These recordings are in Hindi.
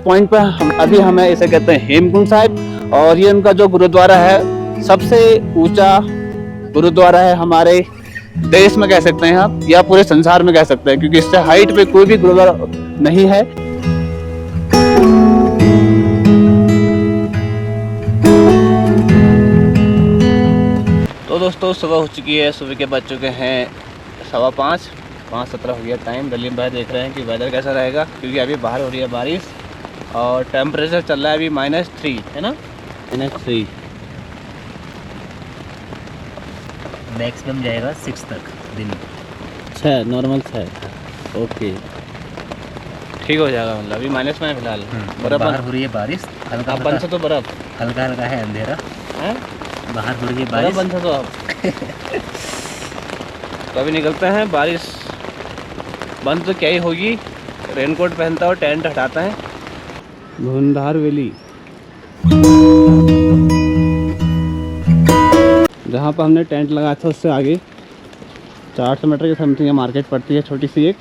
पॉइंट पर अभी हमें इसे कहते हैं हेमकुंड साहिब, और ये उनका जो गुरुद्वारा है सबसे ऊंचा गुरुद्वारा है हमारे देश में कह सकते हैं आप, या पूरे संसार में कह सकते हैं, क्योंकि इससे हाइट पे कोई भी गुरुद्वारा नहीं है। तो दोस्तों सुबह हो चुकी है, सुबह के बज चुके हैं 5:15, 5:17 हो गया टाइम। दलीम भाई देख रहे हैं कि वेदर कैसा रहेगा, क्योंकि अभी बाहर हो रही है बारिश और टेम्परेचर चल रहा है अभी -3 है ना, -3 मैक्सिमम जाएगा 6 तक दिन, 6 नॉर्मल 6 ओके ठीक हो जाएगा। मतलब अभी माइनस में है फिलहाल। बर्फ बाहर हो रही है बारिश, हल्का बंद से तो बर्फ हल्का हल्का है, अंधेरा है, बाहर हो रही है बारिश बंद से तो अब तो अभी निकलते हैं। बारिश बंद तो क्या ही होगी, रेनकोट पहनता और टेंट हटाता है। धुंधार वैली जहाँ पर हमने टेंट लगाया था उससे आगे 400 मीटर की समथिंग मार्केट पड़ती है, छोटी सी एक।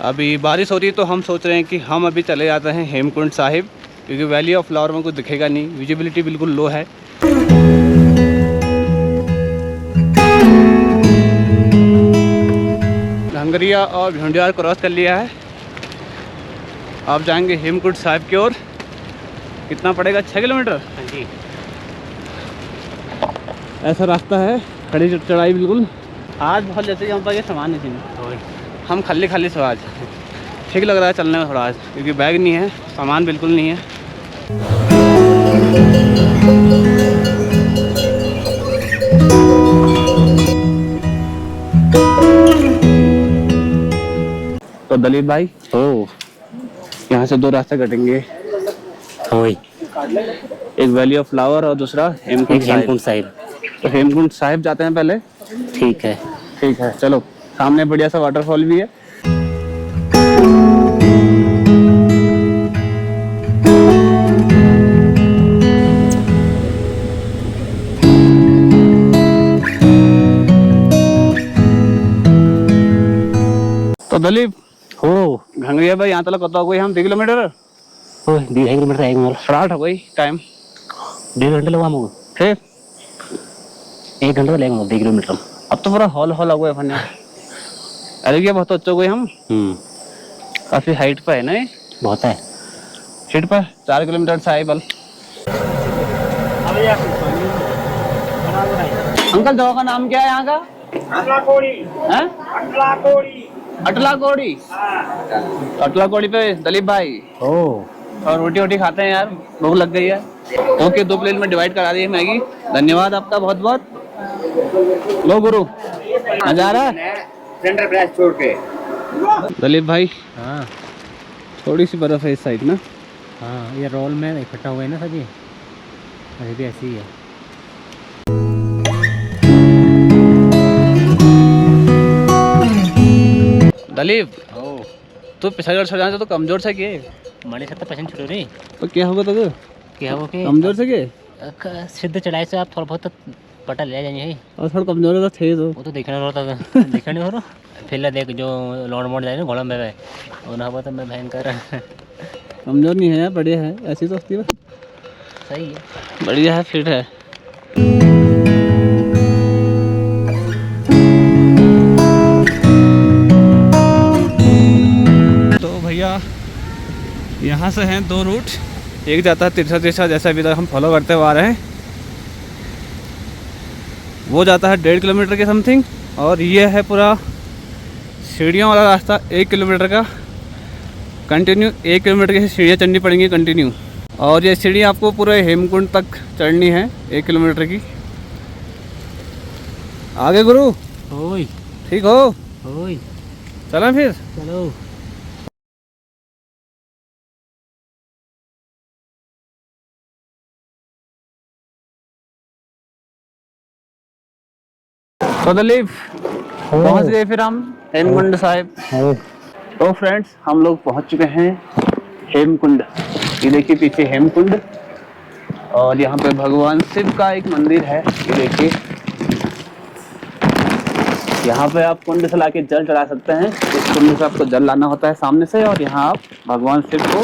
अभी बारिश हो रही है तो हम सोच रहे हैं कि हम अभी चले जाते हैं हेमकुंड साहिब, क्योंकि वैली ऑफ फ्लावर में कुछ दिखेगा नहीं, विजिबिलिटी बिल्कुल लो है। घंगरिया और भिंडियार क्रॉस कर लिया है, आप जाएंगे हेमकुंड साहिब की ओर। कितना पड़ेगा, 6 किलोमीटर। हाँ जी, ऐसा रास्ता है, खड़ी चढ़ाई बिल्कुल। आज बहुत जैसे कि हम पर सामान नहीं थी, हम खाली खाली सो आज ठीक लग रहा है चलने में थोड़ा आज, क्योंकि बैग नहीं है, सामान बिल्कुल नहीं है। तो दलीप भाई यहाँ से 2 रास्ते कटेंगे, एक वैली ऑफ फ्लावर और दूसरा हेमकुंड साहिब। तो हेमकुंड साहिब जाते हैं पहले। ठीक है ठीक है चलो, सामने बढ़िया सा वाटरफॉल भी है। तो दलीप हो घंगरिया भाई यहाँ तक कत हम 2 किलोमीटर 2.5 किलोमीटर आएगा, स्टार्ट हो गई टाइम 1.5 घंटे लगा मुझे, फिर 1 घंटा लगेगा 2 किलोमीटर। अब तो पूरा हॉल हो गया अपन। अरे क्या बहुत अच्छे हो गए हम, काफी हाइट पर है ना, ये बहुत है सीट पर 4 किलोमीटर से आए बल। अंकल जगह का नाम क्या है यहाँ का? अटला कोड़ी। अटला कोड़ी पे दलीप भाई और रोटी वोटी खाते हैं यार, भूख लग गई है। ओके 2 प्लेट में डिवाइड करा दी है मैगी, धन्यवाद आपका बहुत बहुत। लो गुरु, मजा आ रहा है सेंटर प्लेस छोड़ के। दलीप भाई। हाँ थोड़ी सी बर्फ है इस साइड ना। हाँ, ये रोल में इकट्ठा हुए ना सभी, अभी भी ऐसे ही है। दलीप तू पिछले छोड़ जाने तो कमजोर से के माने 70% छुट्टी नहीं तो क्या होगा तो क्या हो के कमजोर से के सिद्ध चढ़ाई से आप थोड़ा बहुत पटा ले जाएंगे, और थोड़ा कमजोर है तो थे तो वो तो देखना हो रहा था देखना नहीं हो रहा। फिर देख जो लौड़ मोड़ जाए ना घोड़ा में होना हुआ तो मैं भयंकर कमजोर नहीं है यार, बढ़िया है, ऐसी तो होती है, सही है, बढ़िया है, फिट है। तो भैया यहाँ से हैं 2 रूट, एक जाता है तिरछा जैसा अभी तक हम फॉलो करते हुए आ रहे हैं, वो जाता है 1.5 किलोमीटर के समथिंग, और ये है पूरा सीढ़ियों वाला रास्ता 1 किलोमीटर का कंटिन्यू। 1 किलोमीटर की सीढ़ियाँ चढ़नी पड़ेंगी कंटिन्यू, और ये सीढ़ी आपको पूरे हेमकुंड तक चढ़नी है 1 किलोमीटर की। आगे गुरु ओए ठीक हो, ओए चलें फिर। चलो। तो दलीप पहुंच गए फिर हम हेमकुंड साहिब। तो फ्रेंड्स हम लोग पहुंच चुके हैं हेमकुंड। ये देखिए पीछे हेमकुंड, और यहाँ पे भगवान शिव का एक मंदिर है, ये देखिए। यहाँ पे आप कुंड से लाके जल चढ़ा सकते हैं, इस कुंड से आपको जल लाना होता है सामने से, और यहाँ आप भगवान शिव को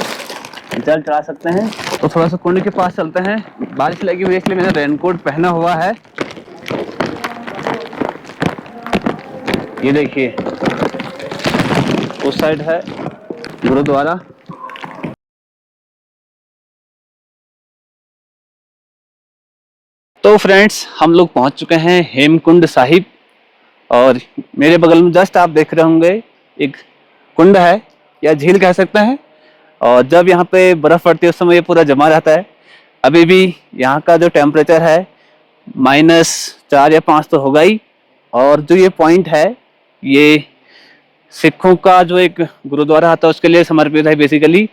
जल चढ़ा सकते हैं। तो थोड़ा सा कुंड के पास चलते हैं। बारिश लगी हुई है इसलिए मैंने रेनकोट पहना हुआ है। ये देखिए उस साइड है गुरुद्वारा। तो फ्रेंड्स हम लोग पहुंच चुके हैं हेमकुंड साहिब और मेरे बगल में जस्ट आप देख रहे होंगे एक कुंड है या झील कह सकते हैं। और जब यहाँ पे बर्फ़ पड़ती है उस समय ये पूरा जमा रहता है। अभी भी यहाँ का जो टेम्परेचर है -4 या 5 तो होगा ही। और जो ये पॉइंट है ये सिखों का जो एक गुरुद्वारा आता है उसके लिए समर्पित है बेसिकली।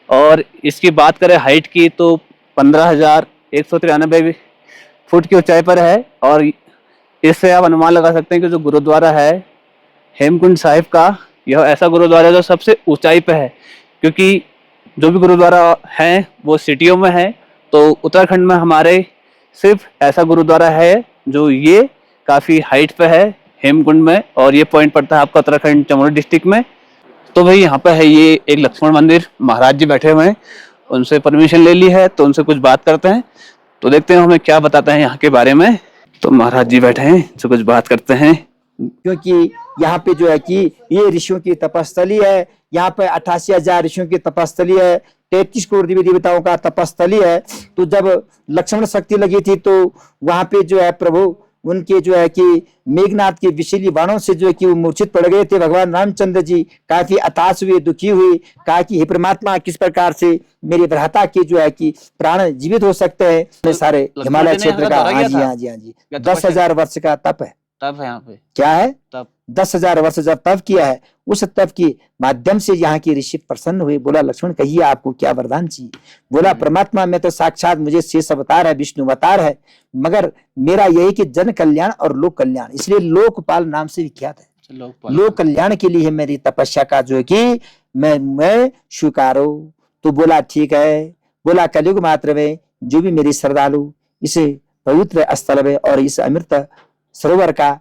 और इसकी बात करें हाइट की तो 15,193 फुट की ऊंचाई पर है। और इससे आप अनुमान लगा सकते हैं कि जो गुरुद्वारा है हेमकुंड साहिब का, यह ऐसा गुरुद्वारा है जो सबसे ऊंचाई पे है। क्योंकि जो भी गुरुद्वारा हैं वो सिटियों में है, तो उत्तराखंड में हमारे सिर्फ ऐसा गुरुद्वारा है जो ये काफ़ी हाइट पे है हेमकुंड में। और ये पॉइंट पड़ता है आपका उत्तराखंड चमोली डिस्ट्रिक्ट में। तो भाई यहाँ पे है ये एक लक्ष्मण मंदिर, महाराज जी बैठे हुए हैं, उनसे परमिशन ले ली है तो उनसे कुछ बात करते हैं। तो देखते हैं हमें क्या बताते हैं यहाँ के बारे में। तो महाराज जी बैठे हैं तो कुछ बात करते हैं। क्योंकि यहाँ पे जो है कि ये ऋषियों की तपस्थली है। यहाँ पे 88,000 ऋषियों की तपस्थली है, 33 करोड़ देवी देवताओं का तपस्थली है। तो जब लक्ष्मण शक्ति लगी थी तो वहां पे जो है प्रभु उनके जो है कि मेघनाथ के विषैली बाणों से जो है कि वो मूर्छित पड़ गए थे। भगवान रामचंद्र जी काफी हताश हुए, दुखी हुए, कहा कि हे परमात्मा किस प्रकार से मेरे भ्राता के जो है कि प्राण जीवित हो सकते हैं। सारे हिमालय क्षेत्र का, हाँ जी हाँ जी हाँ जी, 10,000 वर्ष का तप है। तब है यहाँ पे क्या है? तब 10,000 वर्ष जब तप किया है, उस तप के माध्यम से यहाँ के ऋषि प्रसन्न हुए। बोला लक्ष्मण कहिए आपको क्या वरदान चाहिए? बोला परमात्मा मैं तो साक्षात मुझे शेष अवतार है, विष्णु अवतार है, मगर मेरा यही कि जन कल्याण और लोक कल्याण, इसलिए लोकपाल नाम से विख्यात है। लोक कल्याण के लिए मेरी तपस्या का जो है कि मैं स्वीकारो। तो बोला ठीक है। बोला कलयुग मात्र में जो भी मेरी श्रद्धालु इस पवित्र स्थल में और इस अमृत सरोवर का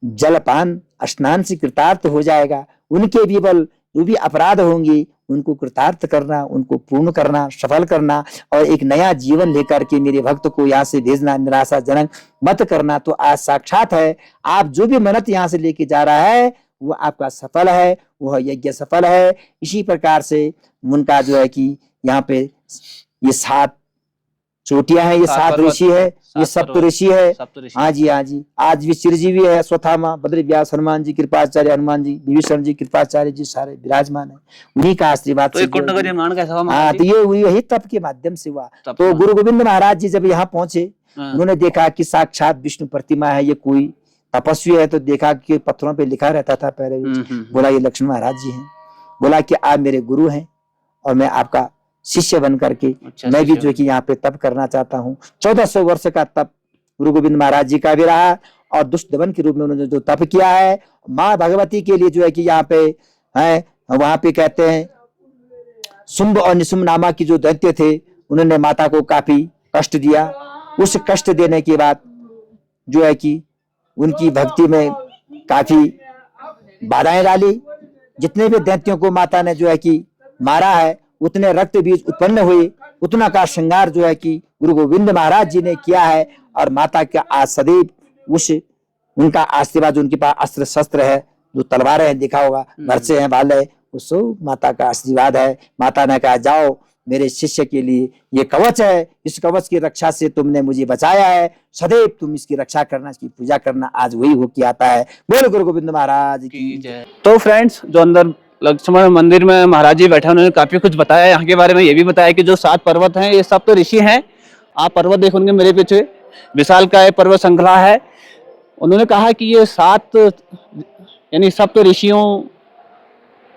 जलपान स्नान से कृतार्थ हो जाएगा, उनके भी बल जो भी अपराध होंगे उनको कृतार्थ करना, उनको पूर्ण करना, सफल करना और एक नया जीवन लेकर के मेरे भक्त को यहाँ से भेजना, निराशाजनक मत करना। तो आज साक्षात है, आप जो भी मन्नत यहाँ से लेके जा रहा है वो आपका सफल है, वह यज्ञ सफल है। इसी प्रकार से उनका जो है कि यहाँ पे ये 7 चोटियां हैं, ये 7 ऋषि है, ये सप्त ऋषि है। हाँ जी हाँ जी, आज भी चिरजीवी है, स्वथामा, बद्री व्यास, हनुमान जी कृपाचार्य, हनुमान जी, विभीषण जी कृपाचार्य जी सारे विराजमान है। उन्हीं का आशीर्वाद से कुंड का निर्माण कैसा हुआ? हाँ, तो ये यही तप के माध्यम से हुआ। तो गुरु गोविंद महाराज जी जब यहाँ पहुंचे, उन्होंने देखा कि साक्षात विष्णु प्रतिमा है, ये कोई तपस्वी है। तो देखा कि पत्थरों पे लिखा रहता था पहले। बोला ये लक्ष्मण महाराज जी हैं। बोला कि आप मेरे गुरु हैं और मैं आपका शिष्य बन करके मैं भी जो कि यहाँ पे तप करना चाहता हूँ। 1400 वर्ष का तप गुरु गोविंद महाराज जी का भी रहा और दुष्ट दमन के रूप में उन्होंने जो तप किया है माँ भगवती के लिए जो है कि यहाँ पे है, वहां पे कहते हैं शुंभ और निशुंभ नामा की जो दैत्य थे उन्होंने माता को काफी कष्ट दिया। उस कष्ट देने के बाद जो है कि उनकी भक्ति में काफी बाधाएं डाली। जितने भी दैत्यों को माता ने जो है कि मारा है, उतने रक्त बीज उत्पन्न हुए, उतना का श्रृंगार जो है कि गुरु गोविंद महाराज जी ने किया है। और माता का आज सदैव उस उनका आशीर्वाद, उनके पास अस्त्र शस्त्र है, जो तलवारें हैं देखा होगा, घर से हैं भाले, उस माता का आशीर्वाद है। माता ने कहा जाओ मेरे शिष्य के लिए ये कवच है, इस कवच की रक्षा से तुमने मुझे बचाया है, सदैव तुम इसकी रक्षा करना, इसकी पूजा करना। आज वही होके आता है। बोलो गुरु गोविंद महाराज की जय। तो फ्रेंड्स जो अंदर लक्ष्मण मंदिर में महाराज जी बैठे उन्होंने काफी कुछ बताया यहाँ के बारे में। ये भी बताया कि जो 7 पर्वत हैं ये सब तो ऋषि हैं। आप पर्वत देखोगे मेरे पीछे विशाल का ये पर्वत श्रृंखला है। उन्होंने कहा कि ये 7 यानी सप्त ऋषियों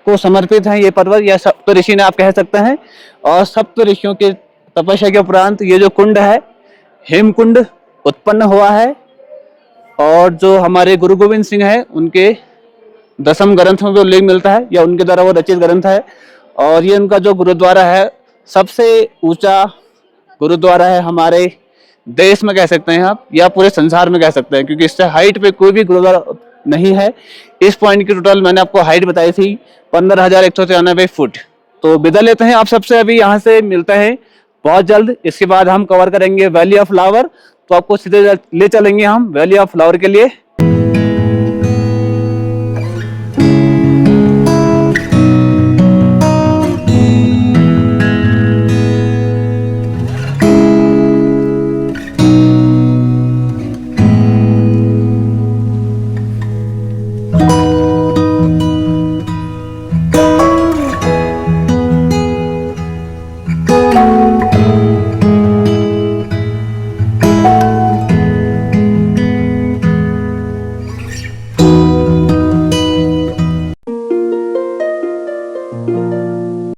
को समर्पित हैं ये पर्वत, या सप्त ऋषि ने आप कह सकते हैं। और सप्त ऋषियों के तपस्या के उपरांत ये जो कुंड है हेमकुंड उत्पन्न हुआ है। और जो हमारे गुरु गोविंद सिंह है उनके 10वें ग्रंथ में भी उल्लेख मिलता है, या उनके द्वारा वो रचित ग्रंथ है। और ये उनका जो गुरुद्वारा है सबसे ऊंचा गुरुद्वारा है हमारे देश में कह सकते हैं आप, या पूरे संसार में कह सकते हैं, क्योंकि इससे हाइट पे कोई भी गुरुद्वारा नहीं है। इस पॉइंट की टोटल मैंने आपको हाइट बताई थी 15,193 फुट। तो विदा लेते हैं आप सबसे, अभी यहाँ से मिलते हैं बहुत जल्द। इसके बाद हम कवर करेंगे वैली ऑफ फ्लावर, तो आपको सीधे ले चलेंगे हम वैली ऑफ फ्लावर के लिए।